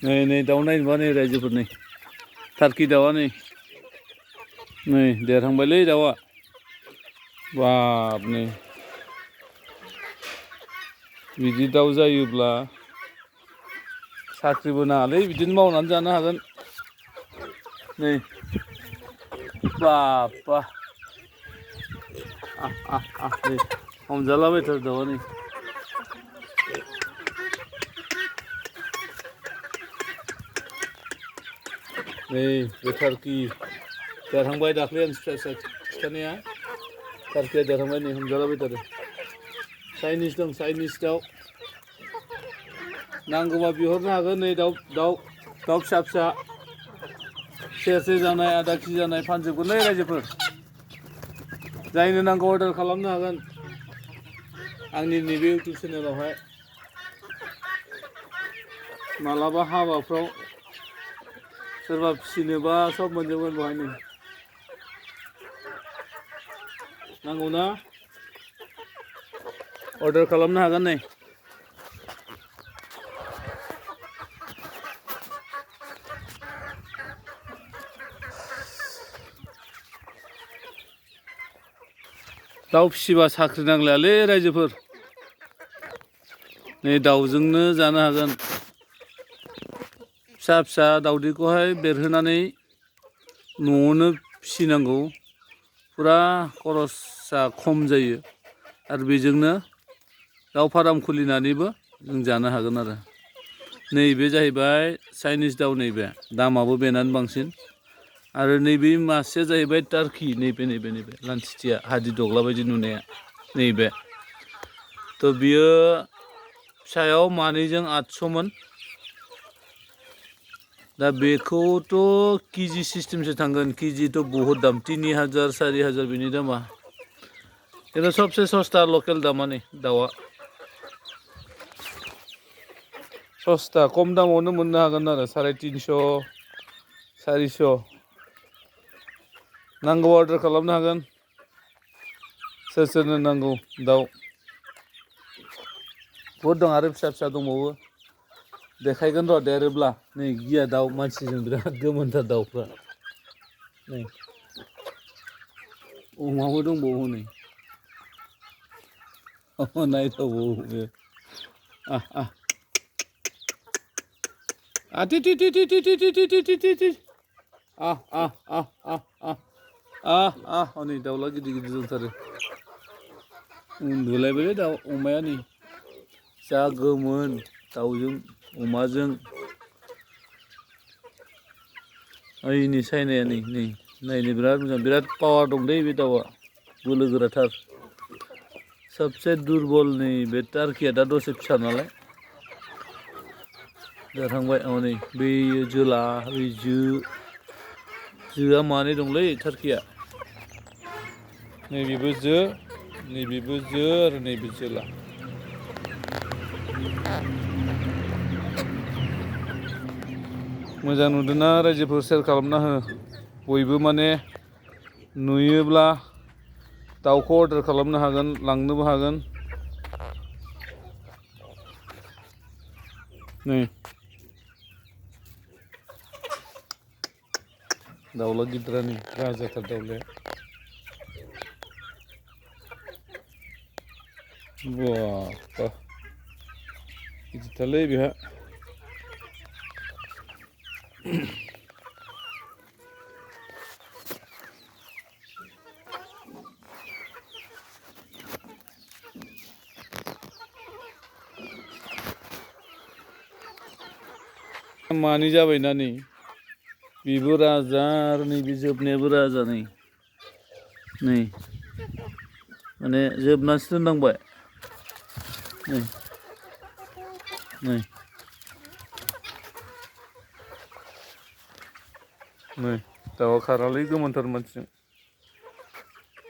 नै दाउ नायनोबा नै रायजोफोर नै टार्कि दाउआ नै देरहांबायलै दाउआ बाब नै बिदि दाउ जायोब्ला साख्रिबो नाङालै बिदिनो मावनानै जानो हागोन नै बाबा नै हमजालाबायथारो दाउआ नै बे टार्कि देरहांबाय दाख्लै आं फिसा खिथानाया टार्किया देरहांबाय नै हमजालाबायथारो चाइनिस दं चाइनिस दाउ नांगौबा बिहरनो हागोन नै दाउ फिसा सेरसे जानाय आधा केजि जानाय फानजोबगोनलै रायजोफोर जायनो नांगौ अर्डार खालामनो हागोन आंनि नैबे इउटुब चेनेलावहाय मालाबा हाबाफ्राव सोरबा फिसिनोबा सब मोनजोबगोन बेवहायनो नांगौना अर्डार खालामनो हागोन नै दाउ फिसिबा साख्रि नांलायालै रायजोफोर नै दाउजोंनो जानो हागोन फिसा दाउदैखौहाय बेरहोनानै न'आवनो फिसिनांगौ फुरा खरसा खम जायो आरो बेजोंनो दाउ फार्म खुलिनानैबो जों जानो हागोन आरो नैबे जाहैबाय चाइनिस दाउ नैबे दामाबो बेनानो बांसिन आरो नैबे मासेया जाहैबाय टार्कि नैबे लान्थिथिया हादिदग्ला बायदि नुनाया नैबे थ' बियो फिसायाव मानैजों 800मोन दा बेखौथ' केजि सिस्टेमसो थांगोन केजिथ' बहुद दाम 3000 4000 बिनि दामा खिन्थु सबसे सस्ता लकेल दामा नै दाउआ सस्ता खम दामावनो मोननो हागोन आरो 350 400 नांगौ अर्डार खालामनो हागोन सोरनो नांगौ दाउ बहुद दं आरो फिसा दंबावो देखायगोन र' देरोब्ला नै गिया दाउ मानसिजों बिराद गोमोनथार दाउफ्रा नै अमाबो दंबावो नै नायथावबावो बे हनै दाउला गिदिर दंथारो उन्दुलायबायलै दाउ अमाया नै जा गोमोन दाउजों अमाजों ओइनै साइनाया नै नायनो बिराद मोजां बिराद पावार दंलै बे दाउआ बोलो गोराथार सबसे दुरबल नै बे टार्किया दा दसे फिसा नालाय देरहांबाय नै बैयो जोला बै जोआ मानै दंलै टार्किया नैबेबो जो आरो नैबे जोला मोजां नुदोंना रायजोफोर सेयार खालामना हो बयबो माने नुयोब्ला दाउखौ अर्डार खालामनो हागोन लांनोबो हागोन नै दाउला गिदिरा नै राजाथार दाउलाया बाह गिदिरथारलै बेहा मानै जाबायना नै बेबो राजा आरो नैबे जोबनायाबो राजा नै माने जोबनासो दोननांबाय नै दाउआ खारालै गोमोनथार मानसिजों